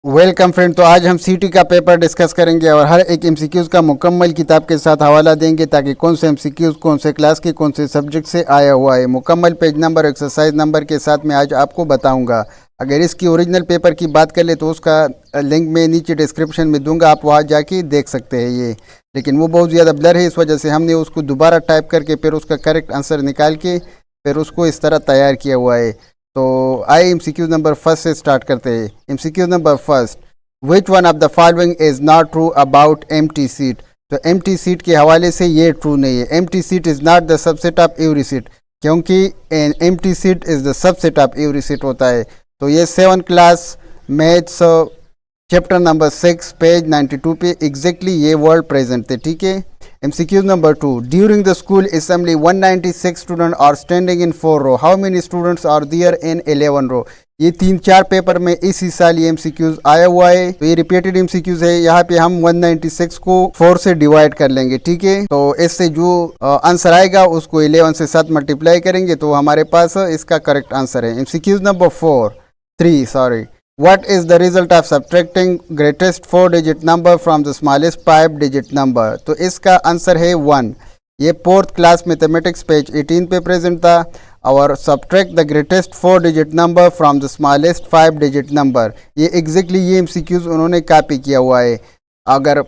Welcome friend. तो आज हम सीटी का पेपर डिस्कस करेंगे और हर एक एमसीक्यूज़ का मुकम्मल किताब के साथ हवाला देंगे ताकि कौन से एमसीक्यूज़ कौन से क्लास के कौन से सब्जेक्ट से आया हुआ है मुकम्मल पेज नंबर एक्सरसाइज नंबर के साथ मैं आज आपको बताऊंगा। अगर इसकी ओरिजिनल पेपर की बात कर ले तो उसका लिंक मैं नीचे डिस्क्रिप्शन में दूंगा, आप वहाँ जाके देख सकते हैं ये। लेकिन वो बहुत ज़्यादा ब्लर है, इस वजह से हमने उसको दोबारा टाइप करके फिर उसका करेक्ट आंसर निकाल के फिर उसको इस तरह तैयार किया हुआ है। तो आइए एमसीक्यू नंबर फर्स्ट से स्टार्ट करते हैं। MCQ number first, which one of the following is not true about empty set. तो एम्प्टी सीट के हवाले से ये ट्रू नहीं है। Empty set is not the subset of every set, क्योंकि an empty set is the subset of every set होता है। तो ये 7 class maths chapter number 6 page 92 पे एग्जैक्टली ये वर्ड प्रेजेंट थे। ठीक है। MCQ number 2, during the school assembly 196 student are standing in 4 row, how many students are there in 11 row. ये 3-4 पेपर में इसी साल ये एमसीक्यूज आया हुआ है। तो ये रिपीटेड एमसीक्यूज है। यहाँ पे हम 196 को 4 से डिवाइड कर लेंगे। ठीक है। तो इससे जो आंसर आएगा उसको 11 से 7 मल्टीप्लाई करेंगे तो हमारे पास इसका करेक्ट आंसर है। MCQs number 3, what is the result of subtracting greatest 4-digit number from the smallest 5-digit number। तो इसका आंसर है 1। ये 4th क्लास मैथमेटिक्स पेज 18 पे प्रेजेंट था। और subtract the greatest 4-digit number from the smallest 5-digit number, ये exactly ये MCQs उन्होंने कॉपी किया हुआ है। अगर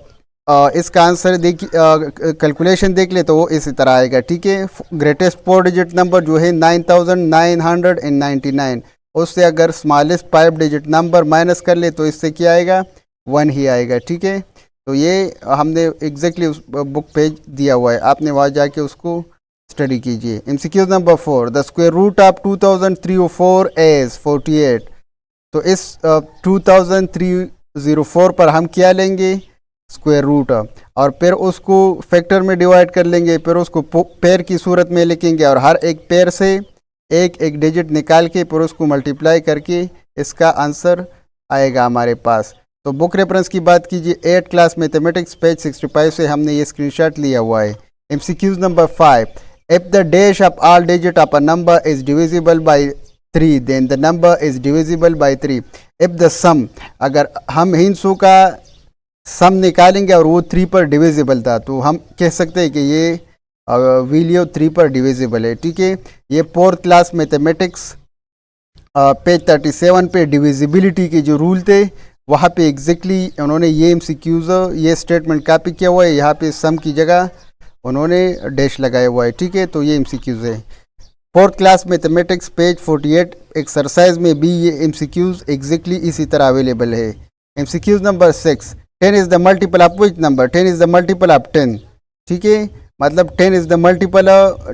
इसका आंसर कैलकुलेशन देख ले तो वो इसी तरह आएगा। ठीक है। ग्रेटेस्ट 4-digit नंबर जो है 9999, उससे अगर स्मॉलेस्ट 5-digit नंबर माइनस कर ले तो इससे क्या आएगा, 1 ही आएगा। ठीक है। तो ये हमने एग्जैक्टली उस बुक पेज दिया हुआ है, आपने वहाँ जाके उसको स्टडी कीजिए। MCQ number 4, the square root of 2304 is 48। तो इस 2304 पर हम क्या लेंगे, स्क्वायर रूट, और फिर उसको फैक्टर में डिवाइड कर लेंगे, फिर उसको पेयर की सूरत में लिखेंगे और हर एक पेयर से एक एक डिजिट निकाल के फिर उसको मल्टीप्लाई करके इसका आंसर आएगा हमारे पास। तो बुक रेफरेंस की बात कीजिए, 8 क्लास मैथमेटिक्स पेज 65 से हमने ये स्क्रीनशॉट लिया हुआ है। MCQs number 5, if the dash of all digit of a number is divisible by 3 then the number is divisible by 3। If the sum, अगर हम हिंसों का सम निकालेंगे और वो 3 पर डिविजिबल था तो हम कह सकते हैं कि ये वैल्यू 3 पर डिविजिबल है। ठीक है। ये 4th क्लास मैथमेटिक्स पेज 37 पे डिविजिबिलिटी के जो रूल थे वहाँ पे एग्जैक्टली उन्होंने ये एमसीक्यूज ये स्टेटमेंट कॉपी किया हुआ है। यहाँ पे सम की जगह उन्होंने डैश लगाया हुआ है। ठीक है। तो ये एमसीक्यूज है। 4th class mathematics page 48 exercise में भी ये एमसीक्यूज एग्जैक्टली इसी तरह अवेलेबल है। MCQs number 6, 10 is the multiple of which number. 10 is the multiple of 10। ठीक है। मतलब 10 इज़ द मल्टीपल,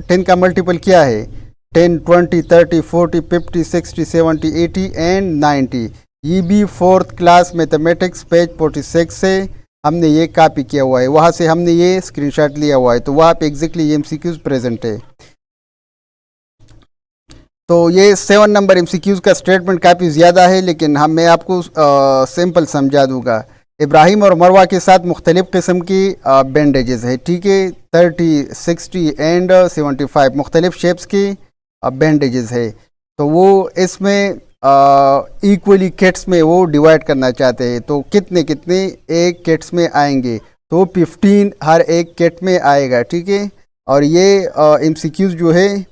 10 का मल्टीपल क्या है, 10, 20, 30, 40, 50, 60, 70, 80 एंड 90। ये भी 4th क्लास मैथमेटिक्स पेज 46 से हमने ये कॉपी किया हुआ है, वहाँ से हमने ये स्क्रीनशॉट लिया हुआ है। तो वहाँ पे एग्जैक्टली ये एमसीक्यूज प्रेजेंट है। तो ये 7 नंबर एमसीक्यूज का स्टेटमेंट काफ़ी ज़्यादा है, लेकिन मैं आपको सिंपल समझा दूँगा। इब्राहिम और मरवा के साथ मुख्तलिफ़ किस्म की बैंडेजेस है। ठीक है। 30, 60 एंड 75 मुख्तलिफ़ शेप्स की बैंडेजेस है। तो वो इसमें इक्वली किट्स में वो डिवाइड करना चाहते हैं। तो कितने कितने एक किट्स में आएंगे, तो 15 हर एक किट में आएगा। ठीक है। और ये एमसीक्यूज जो है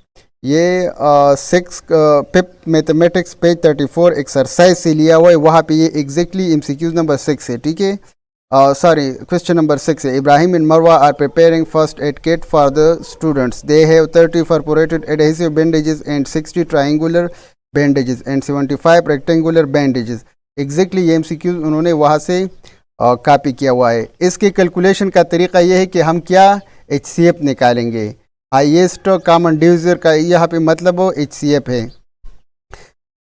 ये 6 5th मैथमेटिक्स पेज 34 एक्सरसाइज से लिया हुआ है। वहाँ पे ये एग्जैक्टली एमसीक्यूज नंबर 6 है। ठीक है। सॉरी, क्वेश्चन नंबर 6 है, Ibrahim and Marwa are preparing first aid kit for the students. They have 30 perforated adhesive bandages and 60 triangular bandages and 75 rectangular bandages. Exactly ये एमसीक्यूज उन्होंने वहाँ से कॉपी किया हुआ है। इसके कैलकुलेशन का तरीका ये है कि हम क्या HCF निकालेंगे, हाईएस्ट कॉमन डिविजर का यहाँ पे मतलब HCF है।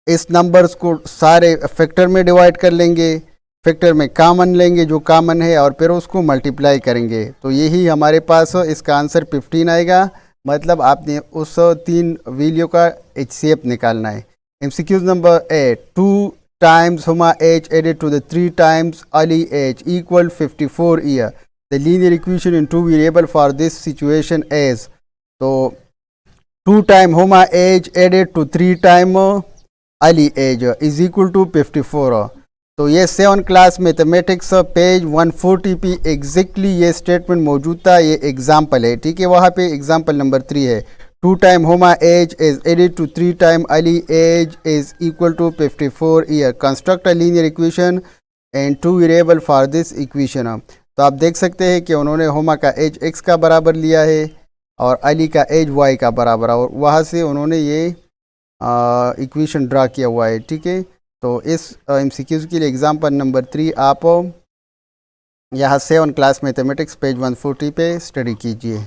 इस नंबर्स को सारे फैक्टर में डिवाइड कर लेंगे, फैक्टर में कॉमन लेंगे जो कॉमन है और फिर उसको मल्टीप्लाई करेंगे। तो यही हमारे पास इसका आंसर 15 आएगा। मतलब आपने उस 3 वैल्यू का HCF निकालना है। MCQs number 8, 2 times Huma H added to the 3 times Ali H equal 54 year. The linear equation in 2 variable for this situation is, तो 2 times Huma H added to 3 times Ali H is equal to 54। तो ये 7 class mathematics page 140 पे exactly ये statement मौजूद था। ये example है, ठीक है। वहाँ पे एग्जाम्पल नंबर 3 है, 2 time Homa age is added to 3 time Ali age is equal to 54 year, construct a linear equation and 2 variable for this equation. तो आप देख सकते हैं कि उन्होंने होमा का एज x का बराबर लिया है और अली का एज y का बराबर, और वहाँ से उन्होंने ये इक्वेशन ड्रा किया हुआ है, ठीक है। तो इस MCQs के लिए एग्जाम्पल नंबर 3 आप यहाँ 7 क्लास मैथमेटिक्स पेज 140 पे स्टडी कीजिए।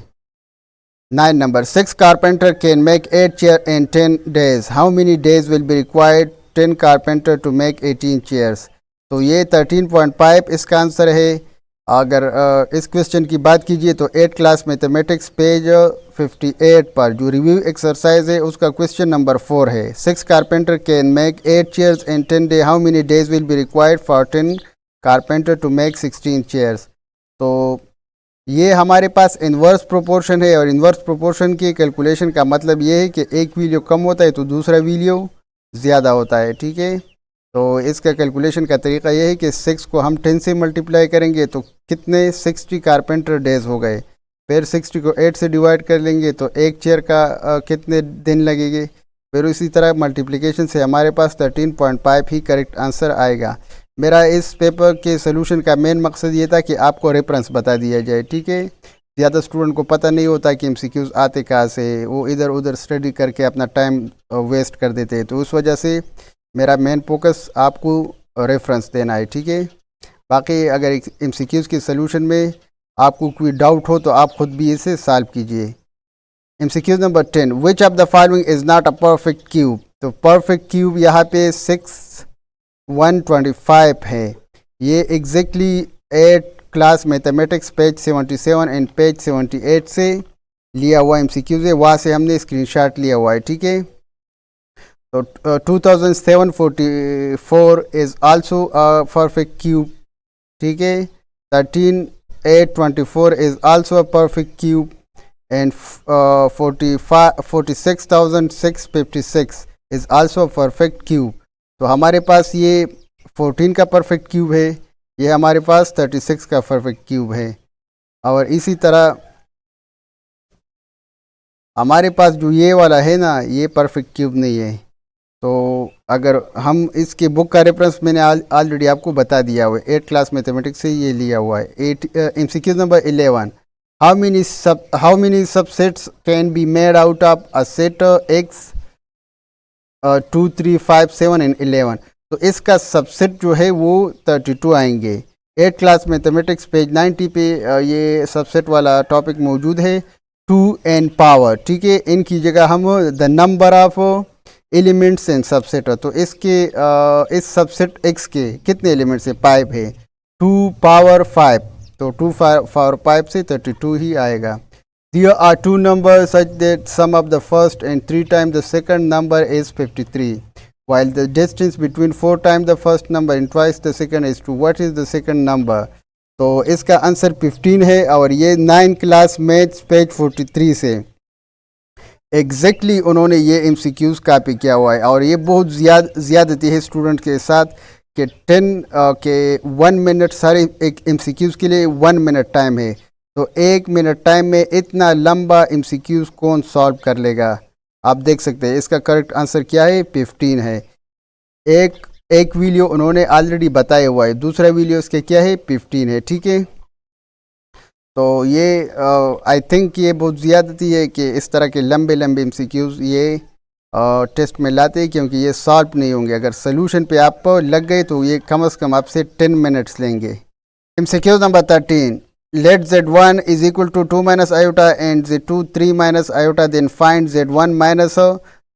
9 number, 6 carpenter can make 8 chair in 10 days, how many days will be required 10 carpenter to make 18 chairs. तो ये 13.5 इसका आंसर है। अगर इस क्वेश्चन की बात कीजिए तो 8 क्लास मैथमेटिक्स पेज 58 पर जो रिव्यू एक्सरसाइज है उसका क्वेश्चन नंबर 4 है, 6 carpenter can make 8 chairs in 10 days, how many days will be required for 10 carpenter to make 16 chairs. तो ये हमारे पास इन्वर्स प्रोपोर्शन है, और इन्वर्स प्रोपोर्शन की कैलकुलेशन का मतलब ये है कि एक वैल्यू कम होता है तो दूसरा वैल्यू ज़्यादा होता है, ठीक है। तो इसका कैलकुलेशन का तरीका यह है कि 6 को हम 10 से मल्टीप्लाई करेंगे तो कितने 60 कारपेंटर डेज हो गए, फिर 60 को 8 से डिवाइड कर लेंगे तो एक चेयर का कितने दिन लगेंगे, फिर इसी तरह मल्टीप्लिकेशन से हमारे पास 13.5 ही करेक्ट आंसर आएगा। मेरा इस पेपर के सोल्यूशन का मेन मकसद ये था कि आपको रेफरेंस बता दिया जाए, ठीक है। ज़्यादा स्टूडेंट को पता नहीं होता कि MCQs आते कहाँ से, वो इधर उधर स्टडी करके अपना टाइम वेस्ट कर देते हैं। तो उस वजह से मेरा मेन फोकस आपको रेफरेंस देना है, ठीक है। बाकी अगर MCQs के सलूशन में आपको कोई डाउट हो तो आप खुद भी इसे सॉल्व कीजिए। MCQ number 10, which of the following is not a perfect cube. तो परफेक्ट क्यूब यहाँ पे 6125 है। ये exactly 8 class mathematics page 77 and page 78 से लिया हुआ MCQ है, वहाँ से हमने स्क्रीनशॉट लिया हुआ है, ठीक है। तो 2744 is also a perfect cube, ठीक है। 13824 is also a perfect cube and 46656 is also a perfect cube. तो हमारे पास ये 14 का परफेक्ट क्यूब है, ये हमारे पास 36 का परफेक्ट क्यूब है, और इसी तरह हमारे पास जो ये वाला है ना, ये परफेक्ट क्यूब नहीं है। तो अगर हम इसके बुक का रेफरेंस मैंने ऑलरेडी आपको बता दिया हुआ है, 8 क्लास मैथमेटिक्स से ये लिया हुआ है। MCQ number 11, how many subsets can be made out of a set X 2 3 5 7 and 11। तो इसका सबसेट जो है वो 32 आएंगे। 8 क्लास मैथमेटिक्स पेज 90 पे ये सबसेट वाला टॉपिक मौजूद है, 2n पावर, ठीक है। इनकी जगह हम the number of elements and subset, तो इसके इस सबसेट X के कितने एलिमेंट्स है, 5 है, 2 पावर 5, तो 2 पावर 5 से 32 ही आएगा। There are 2 numbers such that sum of the first and 3 times the second number is 53, while the distance between 4 times the first number and twice the second is 2. What is the second number? तो इसका answer 15 है, और ये 9 class maths page 43 से exactly उन्होंने ये MCQs copy किया हुआ है। और ये बहुत ज़्यादती है स्टूडेंट के साथ कि 10 के 1 मिनट, सारे एक MCQs के लिए 1 मिनट टाइम है, तो 1 मिनट टाइम में इतना लंबा MCQs कौन सॉल्व कर लेगा। आप देख सकते हैं इसका करेक्ट आंसर क्या है, 15 है। एक वीडियो उन्होंने ऑलरेडी बताया हुआ है, दूसरा वीडियो इसके क्या है, 15 है, ठीक है। तो ये आई थिंक ये बहुत ज़्यादती है कि इस तरह के लंबे MCQs ये टेस्ट में लाते हैं, क्योंकि ये सॉल्व नहीं होंगे। अगर सोल्यूशन पे आप लग गए तो ये कम से कम आपसे 10 मिनट्स लेंगे। MCQ number 13, let Z1 is equal to 2 minus iota and Z2 3 minus iota, then find Z1 minus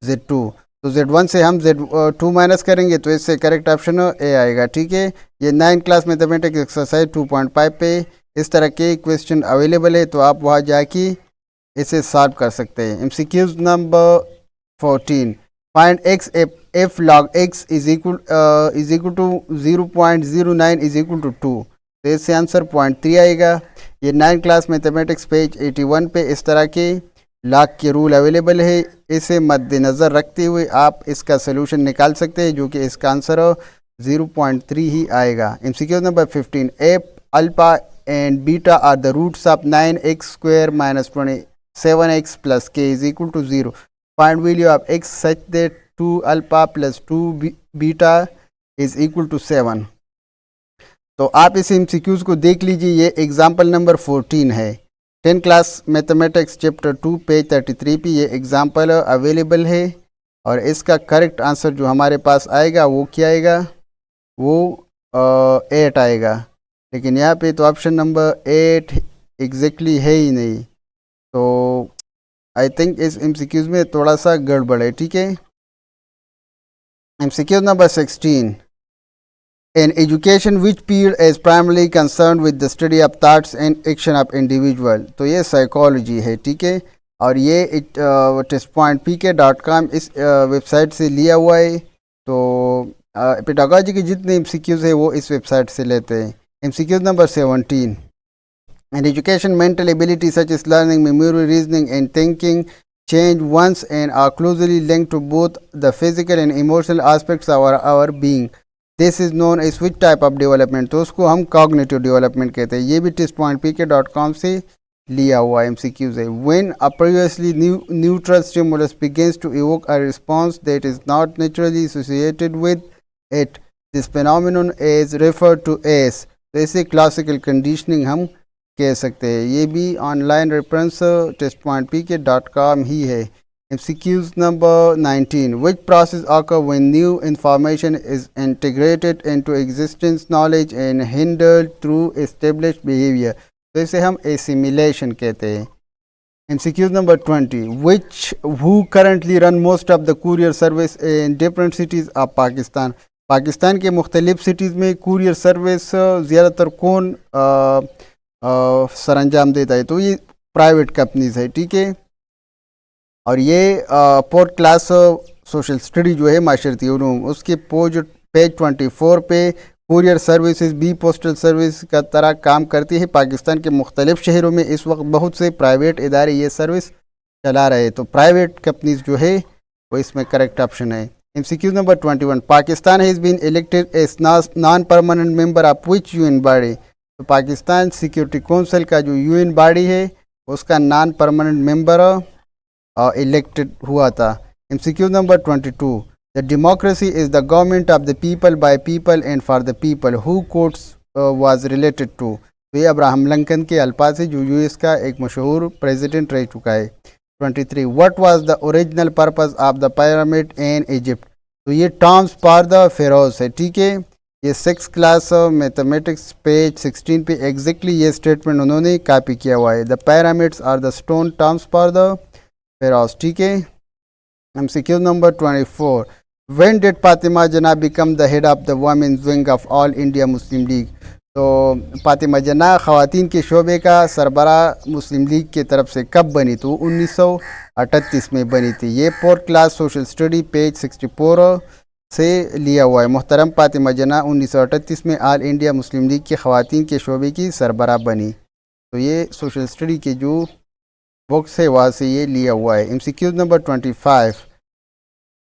Z2। तो Z1 से हम Z2 माइनस करेंगे तो इससे करेक्ट ऑप्शन ए आएगा, ठीक है। ये 9 क्लास मैथमेटिक्स एक्सरसाइज 2.5 पे इस तरह के क्वेश्चन अवेलेबल है, तो आप वहाँ जाके इसे सॉल्व कर सकते हैं। MCQ number 14, find x if log x is equal to 0.09 is equal to 2। तो इससे आंसर 0.3 आएगा। ये 9 क्लास मैथमेटिक्स पेज 81 पे इस तरह के लॉग के रूल अवेलेबल है, इसे मद्देनज़र रखते हुए आप इसका सलूशन निकाल सकते हैं, जो कि इसका आंसर 0.3 ही आएगा। MCQ number 15, a alpha and beta are the roots of 9x square minus 27x plus k is equal to 0। Find value of x such that 2 alpha plus 2 beta is equal to 7। तो आप इस MCQs को देख लीजिए। ये example number 14 है, 10 class mathematics chapter 2 page 33 पे ये एग्जाम्पल अवेलेबल है। और इसका करेक्ट आंसर जो हमारे पास आएगा वो क्या आएगा, वो 8 आएगा। लेकिन यहाँ पे तो ऑप्शन नंबर 8 एग्जैक्टली है ही नहीं, तो आई थिंक इस MCQs में थोड़ा सा गड़बड़ है। ठीक है। MCQ number 16, in education which period is primarily concerned with the study of thoughts and action of individual। तो ये साइकोलॉजी है। ठीक है। और ये test.pk.com इस वेबसाइट से लिया हुआ है। तो पेडागोजी के जितने MCQs है वो इस वेबसाइट से लेते हैं। MCQ number 17, in education mental ability such as learning, memory, reasoning and thinking change once and are closely linked to both the physical and emotional aspects of our being। This is known as which type of development, तो उसको हम cognitive development कहते हैं। ये भी test.pk.com से लिया हुआ MCQs है। When a previously neutral stimulus begins to evoke a response that is not naturally associated with it, this phenomenon is referred to as. तो इसे क्लासिकल कंडीशनिंग हम कह सकते हैं। ये भी ऑनलाइन रेफरेंस test.pk.com ही है। MCQs number 19, which process occur when new information is integrated into existing knowledge and handled through established behavior। तो इसे हम assimilation कहते हैं। MCQs number 20, who currently run most of the courier service in different cities of Pakistan। Pakistan के मुख्तलिफ cities में courier service ज़्यादातर कौन सरअंजाम देता है, तो ये प्राइवेट कंपनीज़ है। ठीक है। और ये पोर्ट क्लास सोशल स्टडी जो है माशरती उलूम, उसके पेज 24 पे courier services B postal service का तरह काम करती है। पाकिस्तान के मुख्तलिफ शहरों में इस वक्त बहुत से प्राइवेट इदारे ये सर्विस चला रहे हैं, तो प्राइवेट कंपनीज जो है वो इसमें करेक्ट ऑप्शन है। MCQ number 21, Pakistan has been elected as non permanent member of which UN body. तो पाकिस्तान सिक्योरिटी काउंसिल का जो UN बॉडी है उसका नॉन परमानेंट मेंबर इलेक्टेड हुआ था। MCQ number 22, the democracy is the government of the people by people and for the people who quotes was related to. तो ये Abraham Lincoln के अल्फाज है जो US का एक मशहूर प्रेसिडेंट रह चुका है। 23, what was the original purpose of the pyramid in Egypt. तो ये टर्म्स फॉर द फेरोज है। ठीक है। ये 6th क्लास मैथमेटिक्स पेज 16 पे एग्जैक्टली ये स्टेटमेंट उन्होंने कॉपी किया हुआ है। The pyramids are the stone tombs for the pharaohs. ठीक है। MCQ number 24, when did Fatima Jinnah become the head of the women's wing of All India Muslim League. तो फातिमा जना ख़वातीन के शोबे का सरबरा मुस्लिम लीग की तरफ से कब बनी, तो 1938 में बनी थी। ये fourth class social study page 64 से लिया हुआ है। मोहतरम फातिमा जना 1938 में ऑल इंडिया मुस्लिम लीग की ख़वातीन के शोबे की सरबरा बनी। तो ये सोशल स्टडी के जो बुक्स है वहाँ से ये लिया हुआ है। MCQ number 25,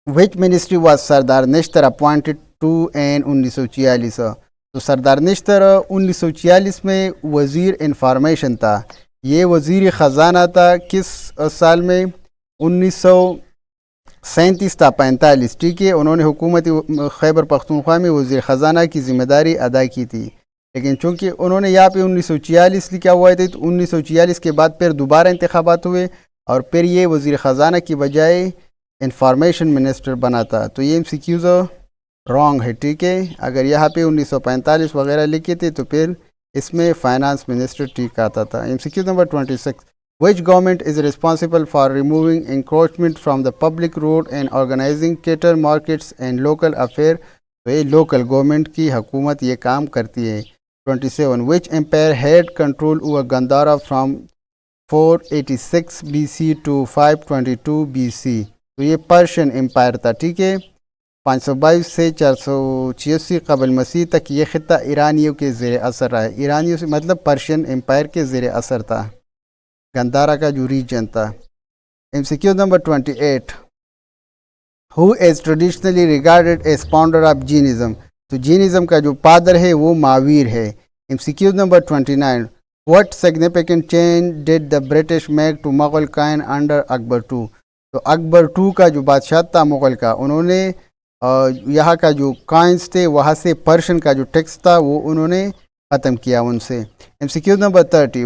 which ministry was Sardar Nishtar appointed to in 1946। तो सरदार निश्तर 1946 में वज़ीर इंफॉर्मेशन था। ये वज़ीर ख़जाना था किस साल में, 1937 था 45। ठीक है। उन्होंने हुकूमत खैबर पख्तूनख्वा में वज़ीर ख़जाना की ज़िम्मेदारी अदा की थी। लेकिन चूँकि उन्होंने यहाँ पे 1946 लिखा हुआ था, तो 1946 के बाद फिर दोबारा इंतखाबात हुए और फिर ये वज़ीर ख़जाना की बजाय इंफॉर्मेशन मिनिस्टर बना था। तो ये MCQs रॉन्ग है। ठीक है। अगर यहाँ पे 1945 वगैरह लिखे थे तो फिर इसमें फाइनेंस मिनिस्टर ठीक आता था। MCQ number 26, which government is responsible for removing encroachment from the public road and organising cattle markets and local affair. तो ये लोकल गवर्नमेंट की हुकूमत ये काम करती है। 27, which empire had control over Gandhara from 486 BC to 522 BC। तो ये पर्शियन एम्पायर था। ठीक है। 522 से 486 कबल मसीह तक ये ख़ित्ता ईरानियों के ज़ेर असर रहा है। ईरानियों से मतलब पर्शियन एम्पायर के ज़ेर असर था, गंदारा का जो रीजन था। MCQ number 28, who is traditionally regarded as founder of Jainism. तो जीनिज़म का जो फादर है वो मावीर है। MCQ number 29, what significant change did the British make to Mughal coin under Akbar two. तो अकबर टू का जो बादशाह था मुगल का, उन्होंने यहाँ का जो काइंस थे वहाँ से पर्शियन का जो टेक्स्ट था वो उन्होंने ख़त्म किया उनसे। MCQ number 30,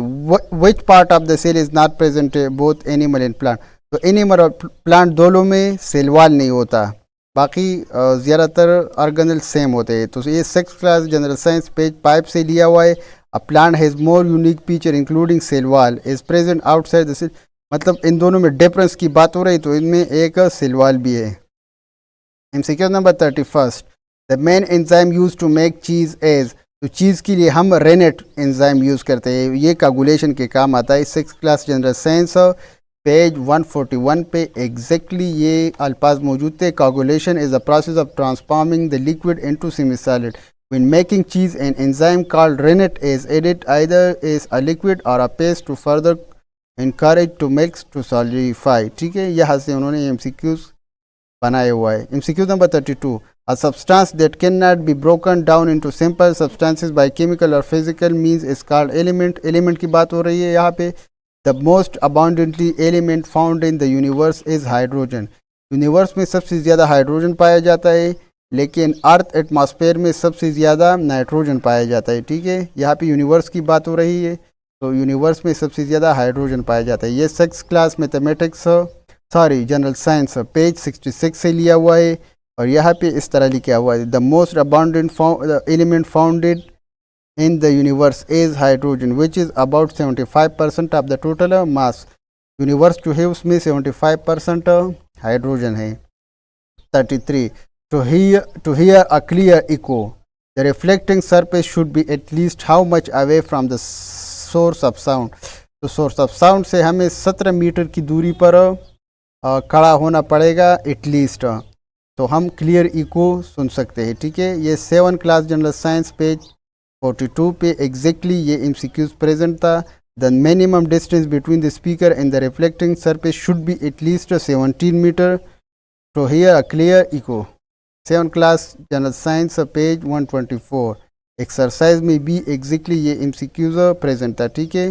which part of the cell is not present both animal and plant. तो एनिमल और प्लांट दोनों में सेलवाल नहीं होता, बाकी ज़्यादातर ऑर्गेनल सेम होते हैं। तो ये 6th class general science page 5 से लिया हुआ है। A plant has more unique feature including cell wall is present outside the cell. मतलब इन दोनों में डिफरेंस की बात हो रही, तो इनमें एक सेलवाल भी है। MCQ number 31, the main enzyme use to make cheese as. तो चीज़ के लिए हम रेनेट एंजाइम यूज़ करते हैं, ये कागुलेशन के काम आता है। 6th class general science page 141 पे एग्जैक्टली ये अल्फाज मौजूद थे। Coagulation is a process of transforming the liquid into semi solid. When making cheese, an enzyme called rennet is added either as a liquid or a paste to further encourage to milk to solidify। ठीक है, यहाँ से उन्होंने MCQs बनाया हुआ है। MCQ number 32, a substance that cannot be broken down into simple substances by chemical or physical means is called element। Element की बात हो रही है यहाँ पे। The most abundantly element found in the universe is hydrogen। Universe में सबसे ज़्यादा हाइड्रोजन पाया जाता है, लेकिन अर्थ एटमॉस्फेयर में सबसे ज़्यादा नाइट्रोजन पाया जाता है। ठीक है, यहाँ पे यूनिवर्स की बात हो रही है, तो यूनिवर्स में सबसे ज़्यादा हाइड्रोजन पाया जाता है। ये 6th class mathematics general science page 66 से लिया हुआ है, और यहाँ पे इस तरह लिखा हुआ है, the most abundant element founded in the universe is hydrogen which is about 75% of the total mass। Universe जो है उसमें 75% हाइड्रोजन है। 33, to hear a clear echo the reflecting surface should be at least how much away from the source of sound। तो source of sound से हमें 17 metre की दूरी पर खड़ा होना पड़ेगा एटलीस्ट, तो हम क्लियर इको सुन सकते हैं। ठीक है, ये 7th class general science page 42 पे एग्जैक्टली ये MCQs प्रेजेंट था। The minimum distance between the speaker and the reflecting surface should be at least 17 metre to hear a clear echo. 7th class general science page 124 exercise में भी exactly ये MCQs present था। ठीक है,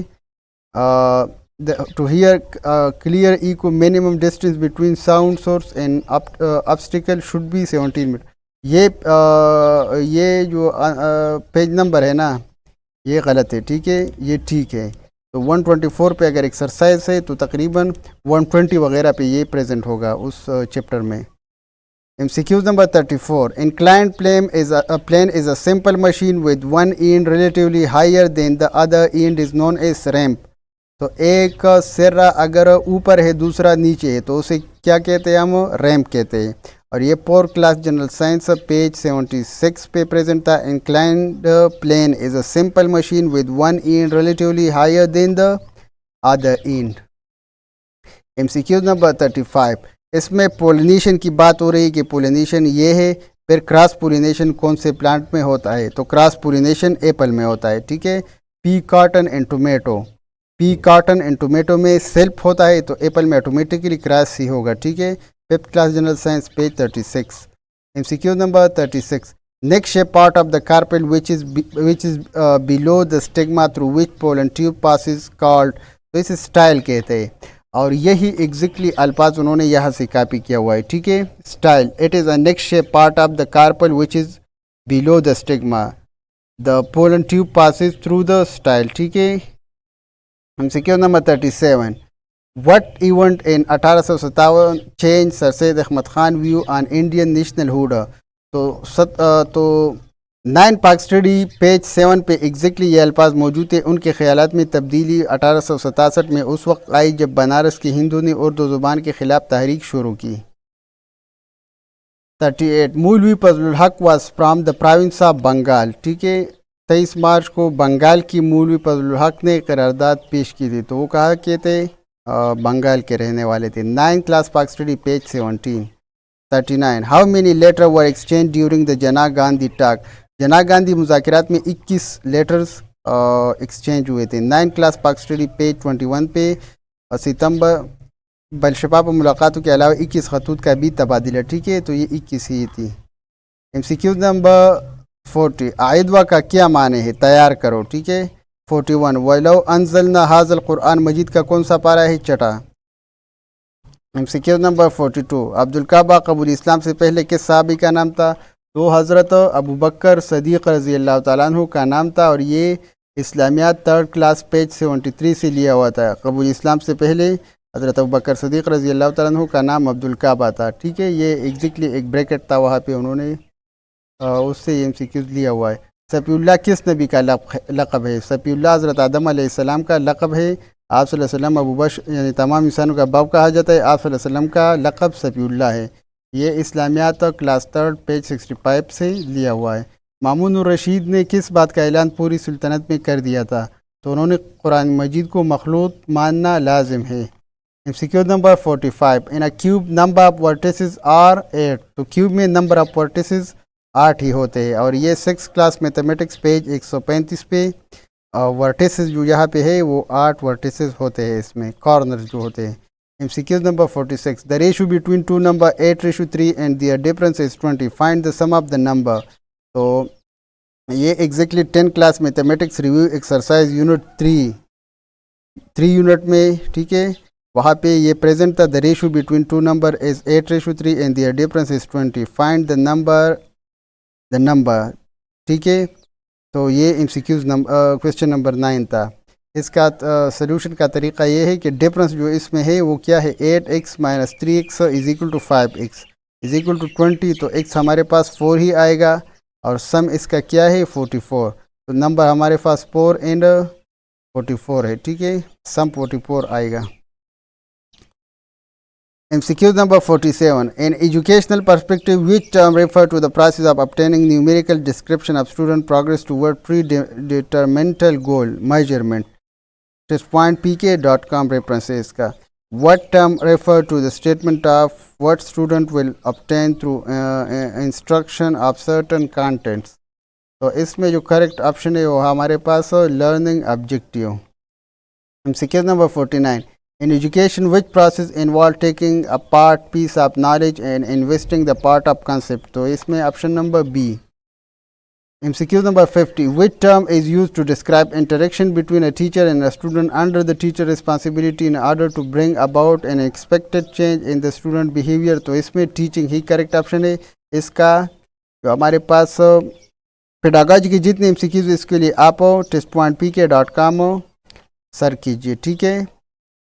to hear clear echo minimum distance between sound source and obstacle should be 17 metre. ये जो page number है ना, ये गलत है। ठीक है, ये ठीक है। तो 124 पे अगर एक्सरसाइज है तो तकरीबन 120 वगैरह पे ये प्रेजेंट होगा उस चैप्टर में। MCQ number 34, inclined plane is a simple machine with one end relatively higher than the other end is known as ramp। तो एक सिरा अगर ऊपर है दूसरा नीचे है तो उसे क्या कहते हैं, हम रैम्प कहते हैं। और ये 4th class general science page 76 पे प्रेजेंट था। Inclined plane is a simple machine with one end relatively higher than the other end. MCQ number 35, इसमें पोलिनेशन की बात हो रही है कि पोलिनेशन ये है, फिर क्रॉस पोलिनेशन कौन से प्लांट में होता है, तो क्रॉस पोलिनेशन एप्पल में होता है। ठीक है, P cotton and tomato, P cotton and tomato में सेल्फ होता है, तो एप्पल में ऑटोमेटिकली क्रॉस ही होगा। ठीक है, 5th class general science page 36। MCQ number 36, next shape part of the carpel which is below the stigma through which pollen tube passes called. तो इसे स्टाइल कहते हैं, और यही एग्जैक्टली अल्फाज उन्होंने यहाँ से कॉपी किया हुआ है। ठीक है, style, it is a next shape part of the carpel which is below the stigma, the pollen tube passes through the style. ठीक है, MCQ number 37, what event in 1857 change sir Syed Ahmad Khan view on Indian nationhood. तो 9 पाक study page 7 पे exactly ये अल्फाज मौजूद है। उनके ख्यालात में तब्दीली 1867 में उस वक्त आई जब बनारस के हिंदू ने उर्दू ज़ुबान के ख़िलाफ़ तहरीक शुरू की। 38, मौलवी Fazlul Haq was from the province of Bengal. ठीक है, 23 मार्च को बंगाल की मौलवी फजलुल हक ने करारदाद पेश की थी, तो वो कहा कि थे बंगाल के रहने वाले थे। 9th class Pak study page 17। 39, how many letter were exchange during the Jinnah Gandhi talk. जना गांधी मुज़ाकरात में 21 लेटर्स एक्सचेंज हुए थे। 9th class Pak study page 21 पे सितंबर बलशफा पर मुलाकातों के अलावा 21 खतूत का भी तबादला। ठीक है, तो ये 21 ही थी। MCQ नंबर 40 आइदवा का क्या माने है, तैयार करो, ठीक है। 41 वलो अनजलना हाजल कुरान मजीद का कौन सा पारा है, छठा। एमसीक्यू नंबर 42 अब्दुल काबा कबूल इस्लाम से पहले किस साहबी का नाम था, तो हज़रत अबू बकर सदीक़ रज़ी अल्लाह तआला अन्हु का नाम था, और ये इस्लामियात 3rd क्लास पेज 73 से लिया हुआ था। कबूल इस्लाम से पहले हज़रत अबू बकर सदीक़ रज़ी अल्लाह तआला अन्हु का नाम अब्दुल काबा था, ठीक है। ये एग्जैक्टली एक ब्रैकेट था वहाँ पे, उन्होंने उससे एमसीक्यूज़ लिया हुआ है। सफ़ीउल्लाह किस नबी का लक़ब है, सफ़ीउल्लाह हज़रत आदम अलैहिस्सलाम का लक़ब है। आप सल्लल्लाहु अलैहि वसल्लम अबू बकर यानी तमाम इंसानों का बाप कहा जाता है। आप सल्लल्लाहु अलैहि वसल्लम का लक़ब सफ़ीउल्लाह है। ये इस्लामियात क्लास 3rd पेज 65 से लिया हुआ है। मामून रशीद ने किस बात का ऐलान पूरी सुल्तनत में कर दिया था, तो उन्होंने कुरान मजीद को मखलूक मानना लाजिम है। MCQ number 45 in a cube number of vertices are 8, तो क्यूब में नंबर ऑफ वर्टिसेस 8 ही होते हैं। और ये 6th क्लास मैथमेटिक्स पेज 135 पे वर्टिसेस जो यहाँ पे है वो 8 वर्टिसेस होते हैं, इसमें कॉर्नर्स जो होते हैं। MCQ number 46 the ratio between two number 8:3 and their difference is 20, find the sum of the number. तो ये exactly 10th class mathematics review exercise unit 3 unit में, ठीक है, वहाँ पे ये प्रेजेंट था। The ratio between two number is 8:3 and their difference is 20, find the number, ठीक है। तो ये एमसीक्यूज़ क्वेश्चन नंबर 9 था। इसका सलूशन का तरीका ये है कि डिफरेंस जो इसमें है वो क्या है, 8x - 3x is equal to 5x is equal to 20, तो x हमारे पास 4 ही आएगा, और सम इसका क्या है 44, तो नंबर हमारे पास 4 एंड 44 है, ठीक है, सम 44 आएगा। MCQ number 47 in educational perspective, which term refer to the process of obtaining numerical description of student progress toward predetermined goal measurement? Test point pk.com references का what term refer to the statement of what student will obtain through instruction of certain contents? तो इसमें जो correct option है वो हमारे पास learning objective. MCQ number 49 in education, which process involve taking a part piece of knowledge and investing the part of concept? तो इसमें option number B. MCQ number 50 which term is used to describe interaction between a teacher and a student under the teacher responsibility in order to bring about an expected change in the student behavior? तो इसमें teaching ही correct option है। इसका जो हमारे पास pedagogy के जितने MCQs इसके लिए आप testpointpk.com सर कीजिए, ठीक है।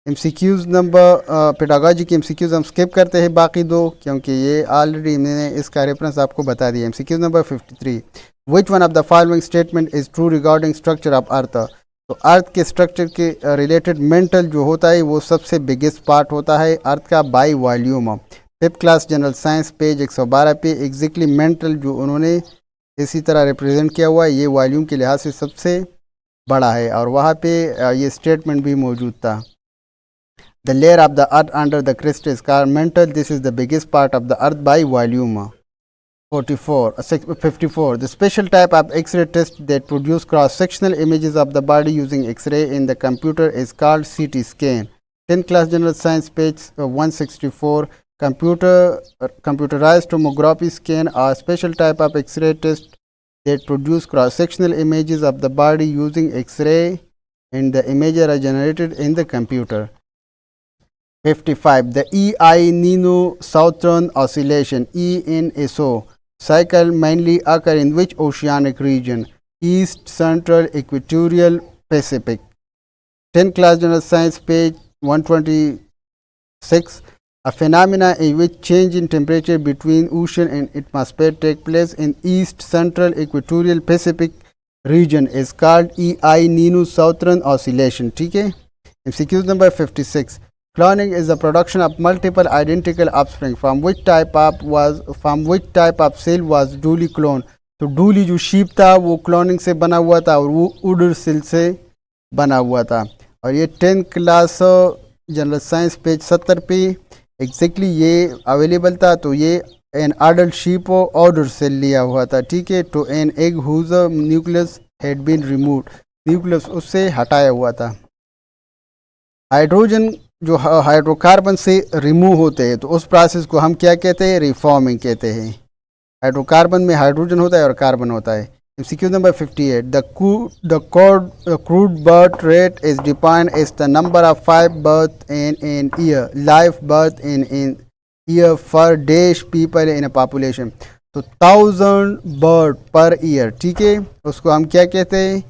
MCQs नंबर पेडागॉजी के MCQs हम स्किप करते हैं बाकी दो, क्योंकि ये ऑलरेडी मैंने इसका रेफरेंस आपको बता दिया। MCQ number 53 which one of the following statement is true regarding structure of earth? तो अर्थ के स्ट्रक्चर के रिलेटेड मेंटल जो होता है वो सबसे बिगेस्ट पार्ट होता है अर्थ का by volume. 5th class general science page 112 पे एग्जैक्टली मेंटल जो उन्होंने इसी तरह रिप्रेजेंट किया हुआ है, ये वॉल्यूम के लिहाज से सबसे बड़ा है, और वहाँ पे ये स्टेटमेंट भी मौजूद था। The layer of the earth under the crust is called mantle. This is the biggest part of the earth by volume. 54. The special type of X-ray test that produce cross-sectional images of the body using X-ray in the computer is called CT scan. 10th class general science page 164. Computerized tomography scan are special type of X-ray test that produce cross-sectional images of the body using X-ray, and the images are generated in the computer. 55. The EI-Nino Southern Oscillation (ENSO) cycle mainly occur in which oceanic region? East, Central, Equatorial, Pacific. 10th class general science page 126. A phenomena in which change in temperature between ocean and atmosphere take place in East, Central, Equatorial, Pacific region is called EI-Nino Southern Oscillation, ठीक है। MCQ number 56. Cloning is the production of multiple identical offspring from which type of cell was duly cloned? तो duly जो sheep था वो cloning से बना हुआ था और वो उडर सेल से बना हुआ था, और ये 10th class general science page 70 पे एग्जैक्टली ये अवेलेबल था। तो ये an adult sheep udder cell लिया हुआ था, ठीक है। तो an egg whose nucleus had been removed, nucleus उससे हटाया हुआ था। हाइड्रोजन जो हाइड्रोकार्बन से रिमूव होते हैं तो उस प्रोसेस को हम क्या कहते हैं? रिफॉर्मिंग कहते हैं। हाइड्रोकार्बन में हाइड्रोजन होता है और कार्बन होता है। MCQ number 58, the crude birth rate is defined as the number of 5 birth in an year, live birth in year for dash people in a population. तो 1000 बर्थ पर ईयर, ठीक है, उसको हम क्या कहते हैं,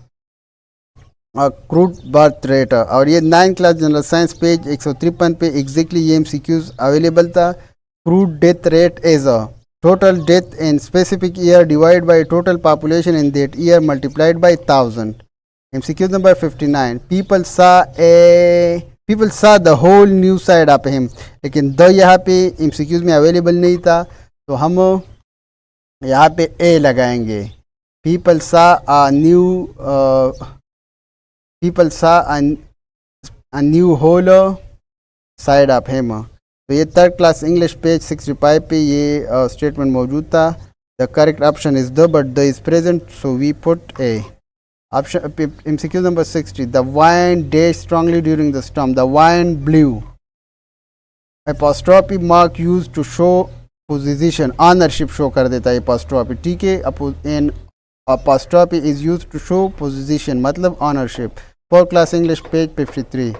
क्रूड बर्थ रेट। और ये 9 क्लास जनरल साइंस पेज 153 पे एग्जैक्टली ये MCQs अवेलेबल था। Crude death rate is a total death in specific year divided by total population in that year multiplied by 1000. MCQ number 59, people saw the whole new side of him, लेकिन the यहाँ पे MCQs में available नहीं था तो हम यहाँ पे ए लगाएंगे। people saw a new whole side of him। तो ये थर्ड क्लास इंग्लिश पेज 65 पे ये स्टेटमेंट मौजूद था। The correct option is the, but the is present, so we put A. Option MCQ number 60, the wind dash strongly during the storm, the wind blew. Apostrophe mark use to show position, ownership शो कर देता है apostrophe, ठीक है। In apostrophe is use to show position मतलब ownership. Fourth class English page 53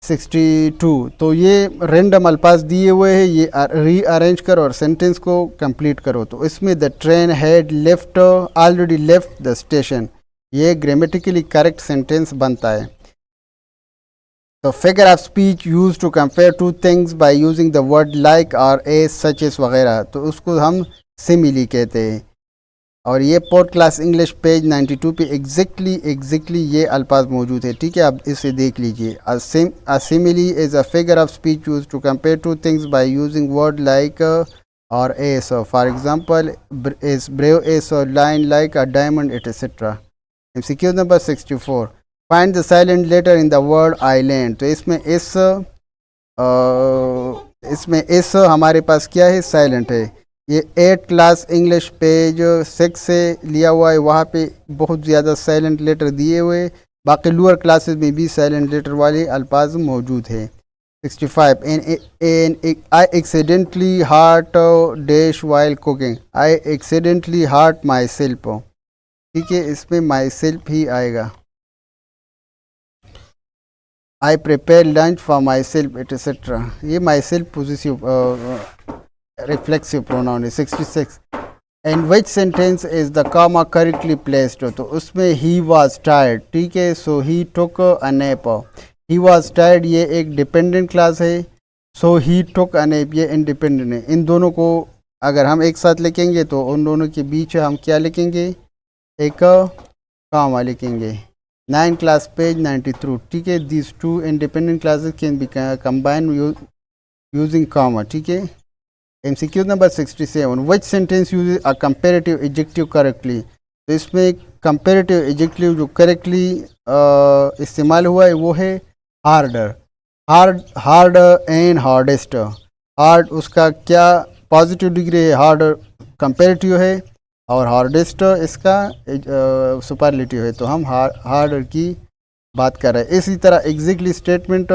62। तो ये random अल्फाज दिए हुए हैं, ये रीअरेंज करो और सेंटेंस को कंप्लीट करो। तो इसमें the train had left already left the station, ये ग्रामेटिकली करेक्ट सेंटेंस बनता है। तो figure of speech use to compare two things by using the word like और एज सच एस वगैरह, तो उसको हम सिमिली कहते हैं। और ये फोर्थ क्लास इंग्लिश पेज 92 पे एग्जैक्टली ये अल्फाज मौजूद है, ठीक है। आप इसे देख लीजिए। A simile is a figure of speech use to compare two things by using word like और as. For example is brave as और lion like a diamond etcetera. MCQ number 64, find the silent letter in the word island. तो इसमें S हमारे पास क्या है, silent है। ये 8 class English page 6 से लिया हुआ है, वहाँ पे बहुत ज़्यादा साइलेंट लेटर दिए हुए, बाकी लोअर क्लासेस में भी साइलेंट लेटर वाले अल्फाज मौजूद है। 65, I accidentally hurt dash while cooking, I accidentally hurt myself, ठीक है, इसमें माई सेल्फ ही आएगा। I prepare lunch for myself etcetera, ये myself positive reflexive pronoun है। 66, in which sentence is the comma correctly placed, तो उसमें he was tired, ठीक है, so he took a nap। he was tired ये एक dependent class है, so he took a nap ये independent है। इन दोनों को अगर हम एक साथ लिखेंगे तो उन दोनों के बीच हम क्या लिखेंगे, एक कॉमा लिखेंगे। 9 क्लास पेज 93, ठीक है। these two independent classes can be combined using comma, ठीक है। MCQ number 67, which sentence uses a comparative adjective correctly, तो इसमें comparative adjective जो करेक्टली इस्तेमाल हुआ है वो है harder, harder and hardest। Hard उसका क्या पॉजिटिव डिग्री है, हार्डर कंपेरेटिव है और हार्डेस्ट इसका सुपरलेटिव है, तो हम हार्डर की बात कर रहे हैं। इसी तरह एग्जैक्टली स्टेटमेंट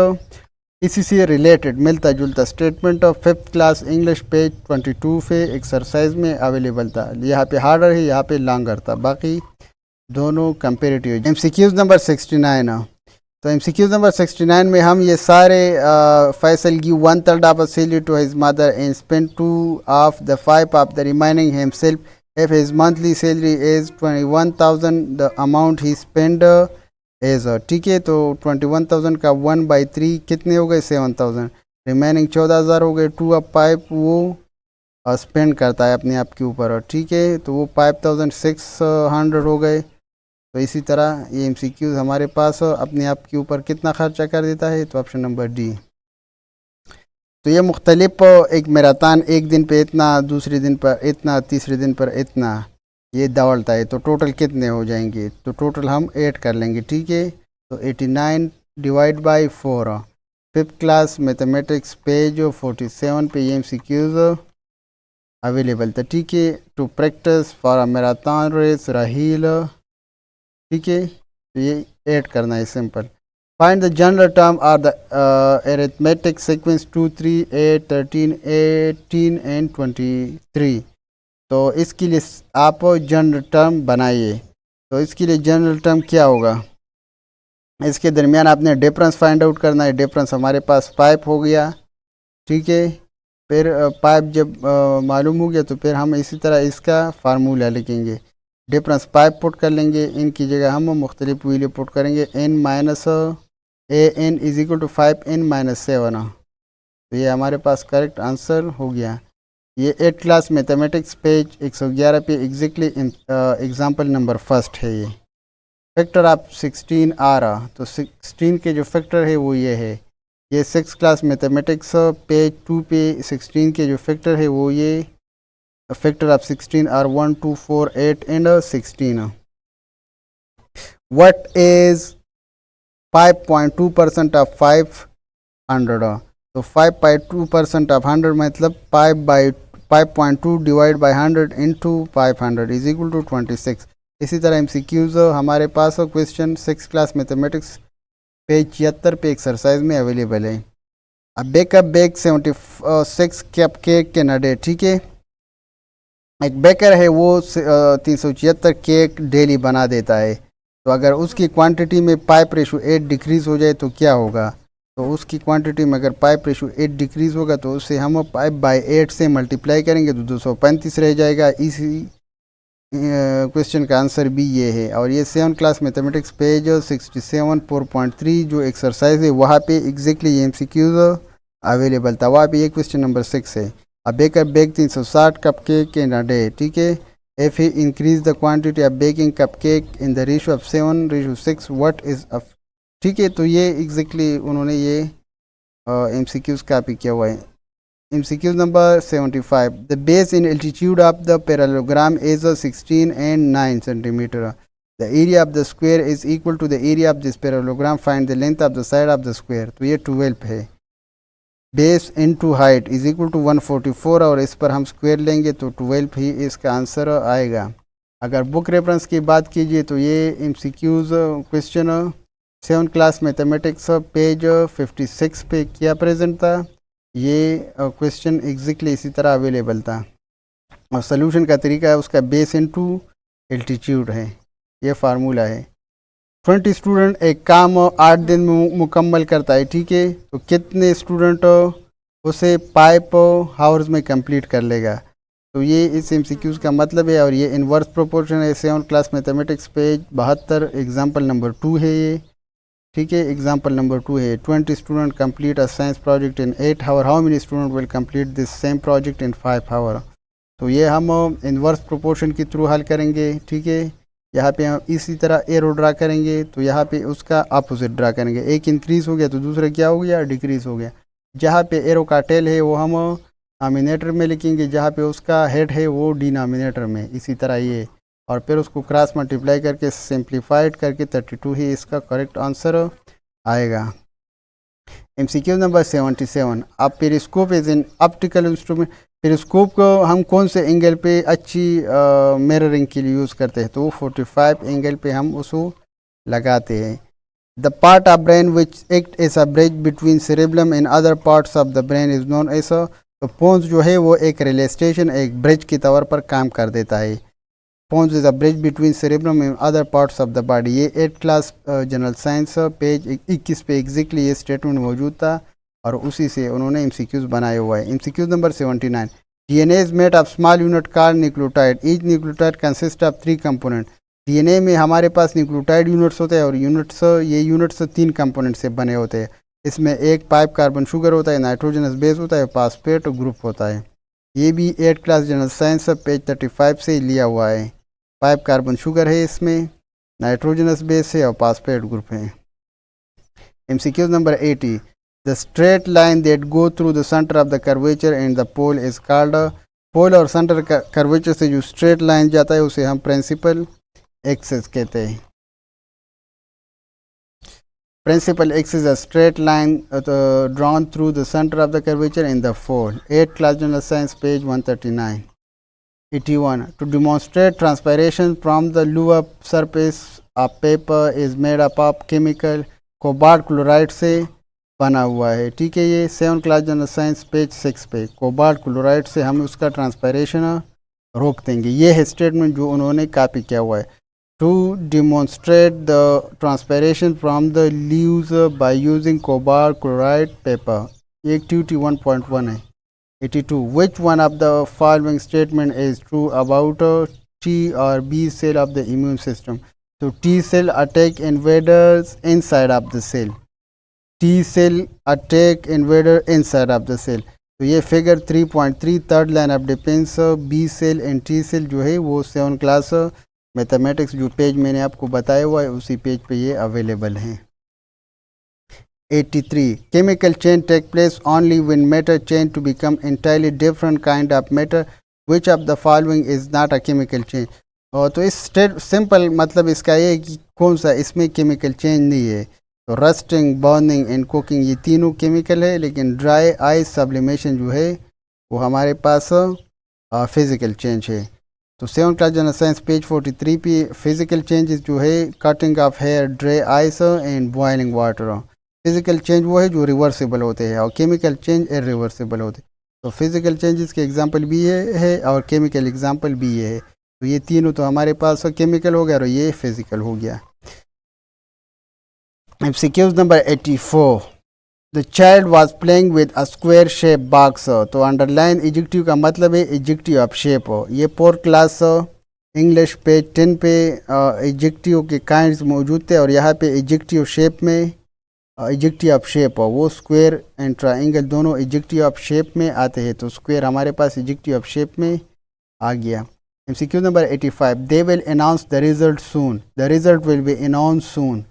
इसी से रिलेटेड मिलता जुलता statement of 5th class English page 22 पे एक्सरसाइज में अवेलेबल था। यहाँ पे हार्डर है, यहाँ पे लॉन्गर था, बाकी दोनों कंपेरेटिव। MCQs नंबर 69, तो MCQs नंबर 69 में हम ये सारे Faisal give 1/3 of a salary to his mother and spend 2 of the 5 of the remaining himself if his monthly salary is 21,000 the amount he spend as, ठीक है। तो 21,000 का 1/3 कितने हो गए, 7,000, रिमेनिंग 14,000 हो गए। 2 ऑफ 5 वो स्पेंड करता है अपने आप के ऊपर, ठीक है, तो वो 5,600 हो गए। तो इसी तरह ये MCQ हमारे पास अपने आप के ऊपर कितना खर्चा कर देता है, तो ऑप्शन नंबर डी। तो ये मुख्तलिफ एक मैराथन, एक दिन पे इतना, दूसरे दिन पर इतना, तीसरे दिन पर इतना, ये दौड़ता है। तो टोटल कितने हो जाएंगे, तो टोटल हम 8 कर लेंगे, ठीक है। तो 89 divide by 4। 5th class mathematics page 47 पे ये MCQs अवेलेबल था, ठीक है। To practice for a marathon race Raheel, ठीक है, तो ये ऐड करना है, simple. Find the general term are the arithmetic sequence 2, 3, 8, 13, 18 and 23। तो इसके लिए आप जनरल टर्म बनाइए। तो इसके लिए जनरल टर्म क्या होगा, इसके दरमियान आपने डिफरेंस फाइंड आउट करना है। डिफरेंस हमारे पास पाइप हो गया, ठीक है। फिर पाइप जब मालूम हो गया तो फिर हम इसी तरह इसका फार्मूला लिखेंगे। डिफरेंस पाइप पुट कर लेंगे, इनकी जगह हम मुख्तलिफ वैल्यू पुट करेंगे। n minus a n is equal to 5n-7। तो ये हमारे पास करेक्ट आंसर हो गया। ये 8 क्लास मैथमेटिक्स पेज 111 पे एग्जैक्टली एग्जाम्पल नंबर फर्स्ट है। ये फैक्टर आप 16 आ रहा, तो 16 के जो फैक्टर है वो ये है। ये 6 क्लास मैथमेटिक्स पेज 2 पे 16 के जो फैक्टर है वो ये factor of 16 are 1, 2, 4, 8 and 16। What is 5.2% of 500? तो 5.2% ऑफ 100 मतलब 5.2 divide by 100 into 500 is equal to 26। इसी तरह MCQs हमारे पास क्वेश्चन 6 क्लास मैथमेटिक्स पेज 76 पे एक्सरसाइज में अवेलेबल है। अब बेकअप बेक 76 कप केक के नडे, ठीक है। एक बेकर है वो 376 केक डेली बना देता है। तो अगर उसकी क्वांटिटी में पाइप रेशो 8 डिक्रीज़ हो जाए तो क्या होगा? तो उसकी क्वांटिटी में अगर पाइप रेशो 8 डिक्रीज़ होगा तो उससे हम पाइप बाय 8 से मल्टीप्लाई करेंगे तो 235 रह जाएगा। इसी क्वेश्चन का आंसर भी ये है। और ये 7 क्लास मैथमेटिक्स पेज 67 4.3 जो एक्सरसाइज है वहाँ पे एग्जैक्टली MCQs अवेलेबल था, वहाँ पे ये क्वेश्चन नंबर 6 है। अब baker bake 360 cupcake in a day, ठीक है। If he increase the quantity of baking cupcake in the ratio of 7:6 what is a, ठीक है। तो ये एग्जैक्टली उन्होंने ये MCQs कॉपी किया हुआ है। MCQ number 75. The base in altitude of the parallelogram is 16 and 9 centimeter. The area of the square is equal to the area of this parallelogram. Find the length of the side of the square. तो ये 12 है। Base into height is equal to 144 और इस पर हम square लेंगे तो 12 ही इसका आंसर आएगा। अगर बुक रेफरेंस की बात कीजिए तो ये MCQs question 7 class mathematics page 56 पे क्या प्रेजेंट था। ये क्वेश्चन एग्जैक्टली इसी तरह अवेलेबल था और सोल्यूशन का तरीका है उसका बेस इनटू एल्टीट्यूड है, ये फार्मूला है। 20 स्टूडेंट एक काम 8 दिन में मुकम्मल करता है, ठीक है। तो कितने स्टूडेंट उसे पाइप हावर्स में कंप्लीट कर लेगा? तो ये इस MCQs का मतलब है और ये इनवर्स प्रोपोर्शन है। 7 class mathematics page 72 example number 2 है ये, ठीक है। एग्जाम्पल नंबर 2 है 20 student complete a science project in 8 hour, how many student will complete this same project in 5 hour. तो ये हम इनवर्स प्रोपोर्शन के थ्रू हल करेंगे, ठीक है। यहाँ पे हम इसी तरह एरो ड्रा करेंगे तो यहाँ पे उसका अपोजिट ड्रा करेंगे। एक इंक्रीज़ हो गया तो दूसरा क्या हो गया? डिक्रीज़ हो गया। जहाँ पे एरो का टेल है वो हम नॉमिनेटर में लिखेंगे, जहाँ पे उसका हेड है वो डिनोमिनेटर में। इसी तरह ये और फिर उसको क्रॉस मल्टीप्लाई करके सिंप्लीफाइड करके 32 ही इसका करेक्ट आंसर आएगा। MCQ number 77। अब periscope is in optical instrument. Periscope को हम कौन से एंगल पे अच्छी मिररिंग के लिए यूज़ करते हैं? तो 45 एंगल पे हम उसको लगाते हैं। The part of brain which act as a bridge between cerebrum and other parts of the brain is known as a. तो पोन्स जो है वो एक रिले स्टेशन, एक ब्रिज के तौर पर काम कर देता है। Pons is a bridge between cerebrum and other parts of the body. ये 8 क्लास जनरल साइंस पेज 21 पे एग्जैक्टली ये स्टेटमेंट मौजूद था और उसी से उन्होंने MCQs बनाए हुआ है। MCQ number 79। DNA is made of small unit called nucleotide. Each nucleotide consists of 3 components. DNA में हमारे पास न्यूक्लियोटाइड यूनिट्स होते हैं और ये यूनिट्स 3 कंपोनेंट से बने होते हैं। इसमें एक पाइप कार्बन शुगर होता है, नाइट्रोजनस बेस होता है, फास्फेट ग्रुप होता है। ये भी 8 क्लास जनरल साइंस पेज 35 से लिया हुआ है। पाइप कार्बन शुगर है, इसमें नाइट्रोजनस बेस है और फास्फेट ग्रुप है। MCQ number 80। The straight line that go through the center of the curvature and the pole is called a pole। और सेंटर कर्वेचर से जो स्ट्रेट लाइन जाता है उसे हम प्रिंसिपल एक्सिस कहते हैं। Principal axis a straight line drawn through the center of the curvature in the pole। 8 class general science page 139। 81. To demonstrate transpiration from the lower surface of paper is made up of chemical cobalt chloride से बना हुआ है, ठीक है। ये 7 class general science page 6 पे cobalt chloride से हम उसका ट्रांसपायरेशन रोक देंगे। ये है स्टेटमेंट जो उन्होंने कॉपी किया हुआ है। To demonstrate the transpiration from the leaves by using cobalt chloride paper, ये एक्टिविटी 1.1 है। 82 which one of the following statement is true about a T or B cell of the immune system? तो T cell attack invaders inside of the cell, T cell attack invader inside of the cell। तो ये figure 3.3 third line of defence B cell and T cell जो है वो 7 class mathematics जो page मैंने आपको बताया हुआ है उसी पेज पे ये अवेलेबल हैं। 83 chemical change take place only when matter change to become entirely different kind of matter, which of the following is not a chemical change? और तो इस स्टेट सिंपल मतलब इसका ये है कि कौन सा इसमें केमिकल चेंज नहीं है। तो रस्टिंग, बर्निंग एंड कुकिंग ये तीनों केमिकल है, लेकिन ड्राई आइस सब्लिमेशन जो है वो हमारे पास फिज़िकल चेंज है। तो 7 क्लास जनरल साइंस पेज 43 पे फिज़िकल चेंजेस जो है cutting of hair, dry ice and boiling water. Physical change वो है जो रिवर्सिबल होते हैं और केमिकल चेंज इरिवर्सिबल होते हैं। तो फिज़िकल चेंजेस के एग्जांपल भी ये है और केमिकल एग्जांपल भी ये है। तो ये तीनों तो हमारे पास केमिकल हो गया और ये फिज़िकल हो गया। MCQs number 84 the child was playing with a square shape box. तो अंडरलाइन एडजेक्टिव का मतलब है एडजेक्टिव ऑफ शेप। ये 4 क्लास इंग्लिश पेज 10 पे एडजेक्टिव के काइंड्स मौजूद थे और यहाँ पे एडजेक्टिव शेप में एडजेक्टिव ऑफ शेप वो स्क्वायर एंड ट्राइंगल दोनों एडजेक्टिव ऑफ शेप में आते हैं। तो स्क्वायर हमारे पास एडजेक्टिव ऑफ शेप में आ गया। MCQ number 85 they will announce the result soon, the result will be announce सून।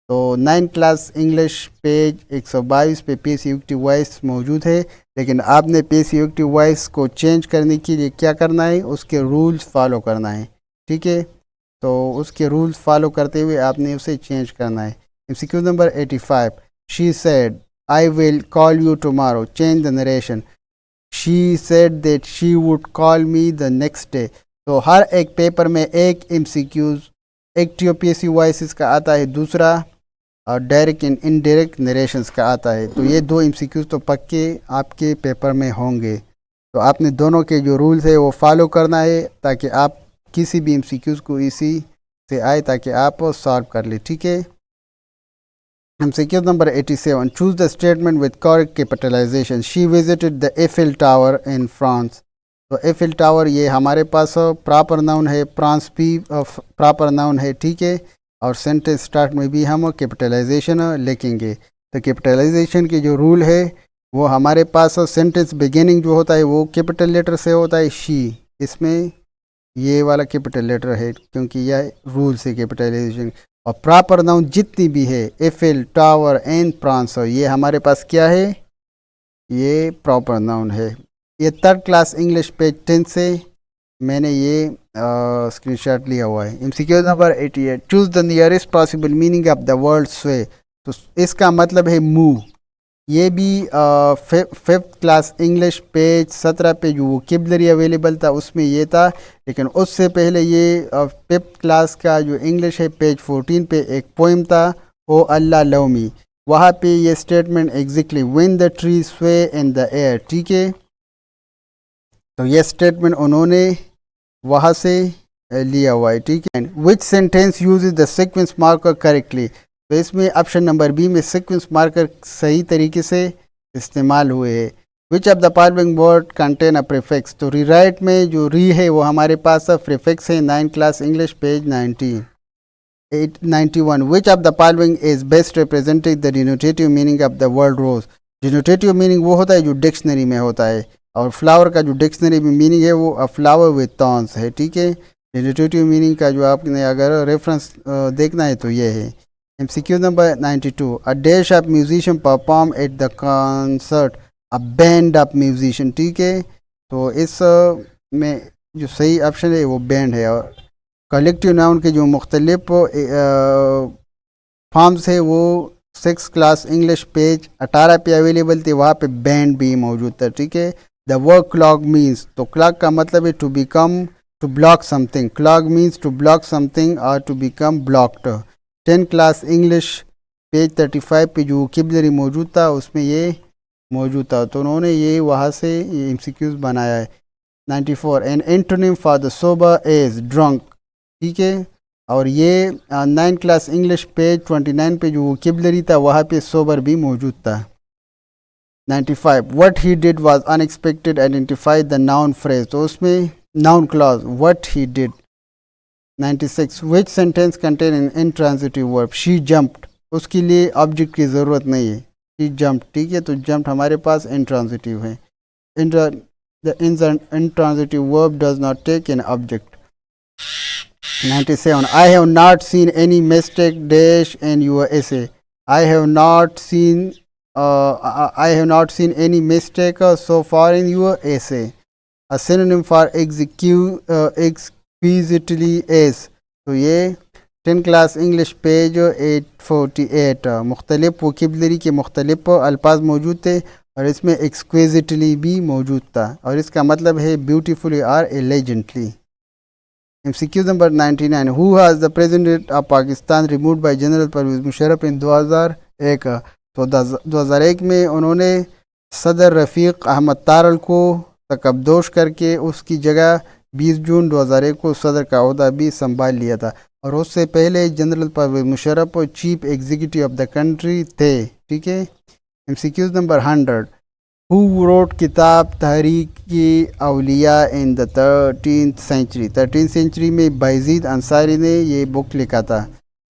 तो 9 क्लास इंग्लिश पेज 122 पे पैसिव एक्टिव वॉइस मौजूद है, लेकिन आपने पैसिव एक्टिव वॉइस को चेंज करने के लिए क्या करना है, उसके रूल्स फॉलो करना है। ठीक है, तो उसके रूल्स फॉलो करते हुए आपने उसे चेंज करना है। MCQ number 85 she said I will call you tomorrow, change the narration, she said that she would call me the next day। तो हर एक पेपर में एक MCQ एक्टिव पैसिव वॉइसेस का आता है, दूसरा और डायरेक्ट एंड इनडायरेक्ट नरेशंस का आता है। तो ये 2 MCQ तो पक्के आपके पेपर में होंगे। तो आपने दोनों के जो रूल्स है वो फॉलो करना है ताकि आप किसी भी MCQ को इसी से आए ताकि आप सॉल्व कर ले। ठीक है। MCQ number 87 choose the statement with correct capitalization, she visited the Eiffel Tower in France। तो एफिल टावर ये हमारे पास प्रॉपर नाउन है, फ्रांस भी प्रॉपर नाउन है। ठीक है, और सेंटेंस स्टार्ट में भी हम कैपिटलाइजेशन लिखेंगे। तो कैपिटलाइजेशन के जो रूल है वो हमारे पास सेंटेंस बिगिनिंग जो होता है वो कैपिटल लेटर से होता है, शी, इसमें ये वाला कैपिटल लेटर है क्योंकि यह रूल से कैपिटलाइजेशन। और प्रॉपर नाउन जितनी भी है एफिल टावर एंड फ्रांस ये हमारे पास क्या है, ये प्रॉपर नाउन है। ये 3rd क्लास इंग्लिश पेज 10 से मैंने ये स्क्रीनशॉट लिया हुआ है। MCQ number 88 choose the nearest possible meaning of the word स्वे। तो इसका मतलब है मूव। ये भी 5th क्लास इंग्लिश पेज 17 पे जो वोकेबलरी अवेलेबल था उसमें ये था, लेकिन उससे पहले ये 5th क्लास का जो इंग्लिश है पेज 14 पे एक पोइम था, ओ अल्लाह लव मी, वहाँ पे ये statement exactly when the tree स्वे इन द एयर। ठीक है, तो ये स्टेटमेंट उन्होंने वहाँ से लिया हुआ है। ठीक है, विच sentence uses the sequence marker correctly. तो इसमें ऑप्शन नंबर बी में सीक्वेंस मार्कर सही तरीके से इस्तेमाल हुए हैं। विच of the following word contain a prefix. तो रीराइट में जो री है वो हमारे पास प्रीफिक्स है, 9 class English page 91। Which of the following is best representing the denotative meaning of the word rose. Denotative meaning वो होता है जो डिक्शनरी में होता है, और फ्लावर का जो डिक्शनरी में मीनिंग है वो अ फ्लावर विद थॉर्न्स है। ठीक है, डिनोटेटिव मीनिंग का जो आपने अगर रेफरेंस देखना है तो ये है। MCQ number 92 a dash of musician perform at the concert a band of musician. ठीक है, तो इस में जो सही ऑप्शन है वो बैंड है। और कलेक्टिव नाउन के जो मुख्तलिफ फॉर्म्स है वो 6 क्लास इंग्लिश पेज 18 पे अवेलेबल थे, वहाँ पे बैंड भी मौजूद था। ठीक है, द वर्ड क्लॉग मीन्स। तो क्लॉग का मतलब है to become, to block something. Clog means to block something और to become blocked. 10 class English page 35 पे जो वोकेबलरी मौजूद था उसमें ये मौजूद था, तो उन्होंने ये वहाँ से ये MCQs बनाया है। 94 an antonym for the sober is drunk, ठीक है। और ये 9 क्लास इंग्लिश पेज 29 पे जो वोकेबलरी था वहाँ पे सोबर भी मौजूद था। 95 what he did was unexpected, identify the noun phrase, तो उसमें noun clause what he did. 96 which sentence contain in intransitive verb, she jumped, उसके लिए ऑब्जेक्ट की ज़रूरत नहीं है, शी जंप्ड, ठीक है। तो जंप्ड हमारे पास इंट्रांजिटिव है। The intransitive verb does not take an object. 97 I have not seen any mistake dash in your essay. I have not seen any mistake so far in your essay. A synonym for exquisitely is, तो ये 10 class English page 848 मुख्तलिफ vocabulary के मुख्तलिफ अल्फाज मौजूद थे और इसमें एक्सक्विजिटली भी मौजूद था और इसका मतलब है ब्यूटीफुली और elegantly. MCQ number 99 who has the president of Pakistan removed by general Pervez Musharraf in 2001, तो 2001 में उन्होंने सदर रफ़ीक अहमद तारल को तकबदोश करके उसकी जगह 20 जून 2001 को सदर का ओहदा भी संभाल लिया था और उससे पहले general Pervez Musharraf chief executive of the country थे, ठीक है। MCQ नंबर 100 हु रोट किताब Tahrik Awliya in the 13th century, 13th century में बायजीद अंसारी ने ये बुक लिखा था।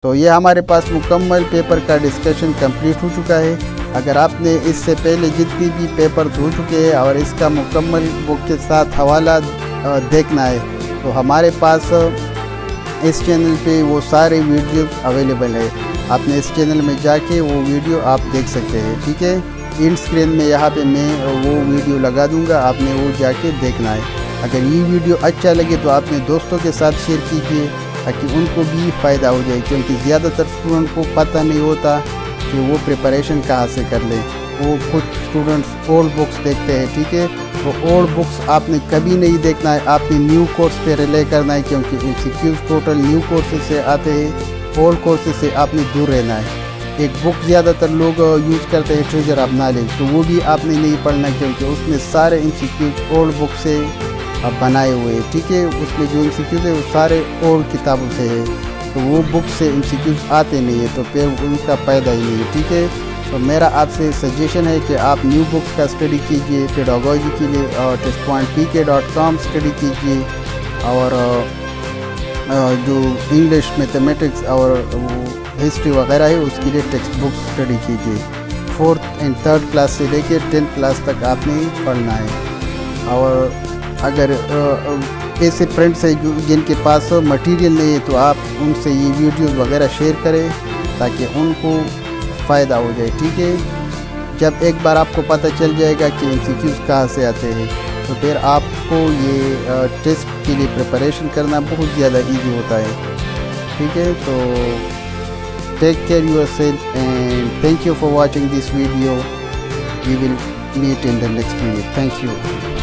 तो ये हमारे पास मुकम्मल पेपर का डिस्कशन कंप्लीट हो चुका है। अगर आपने इससे पहले जितनी भी पेपर्स हो चुके हैं और इसका मुकम्मल बुक के साथ हवाला देखना है तो हमारे पास इस चैनल पे वो सारे वीडियोस अवेलेबल है। आपने इस चैनल में जाके वो वीडियो आप देख सकते हैं, ठीक है। इंड स्क्रीन में यहाँ पे मैं वो वीडियो लगा दूँगा, आपने वो जाके देखना है। अगर ये वीडियो अच्छा लगे तो अपने दोस्तों के साथ शेयर कीजिए ताकि उनको भी फ़ायदा हो जाए, क्योंकि ज़्यादातर स्टूडेंट को पता नहीं होता कि वो प्रिपरेशन कहाँ से कर लें। वो कुछ स्टूडेंट्स ओल्ड बुक्स देखते हैं, ठीक है। तो ओल्ड बुक्स आपने कभी नहीं देखना है, आपने न्यू कोर्स पे रिले करना है, क्योंकि MCQs टोटल न्यू कोर्सेज से आते हैं। ओल्ड कोर्सेज से आपने दूर रहना है। एक बुक ज़्यादातर लोग यूज़ करते हैं ट्रेजर ऑफ नॉलेज, तो वो भी आपने नहीं पढ़ना क्योंकि उसमें सारे MCQs ओल्ड बुक से बनाए हुए हैं, ठीक है। उसमें जो MCQs है वो सारे ओल्ड किताबों से है, तो वो बुक से MCQs आते नहीं है, तो फिर उनका फ़ायदा ही नहीं है, ठीक है। तो मेरा आपसे सजेशन है कि आप न्यू बुक्स का स्टडी कीजिए, पेडागोजी के लिए testpointpk.com स्टडी कीजिए और जो इंग्लिश मैथमेटिक्स और हिस्ट्री वगैरह है उसके लिए टेक्स्ट बुक स्टडी कीजिए। 4th एंड 3rd क्लास से लेकर 10th क्लास तक आपने पढ़ना है। और अगर ऐसे फ्रेंड्स हैं जिनके पास मटेरियल नहीं है तो आप उनसे ये वीडियोस वगैरह शेयर करें ताकि उनको फ़ायदा हो जाए, ठीक है। जब एक बार आपको पता चल जाएगा कि MCQs कहाँ से आते हैं तो फिर आपको ये टेस्ट के लिए प्रिपरेशन करना बहुत ज़्यादा इजी होता है, ठीक है। तो take care yourself and thank you for watching this video. We will meet in the next video. Thank you.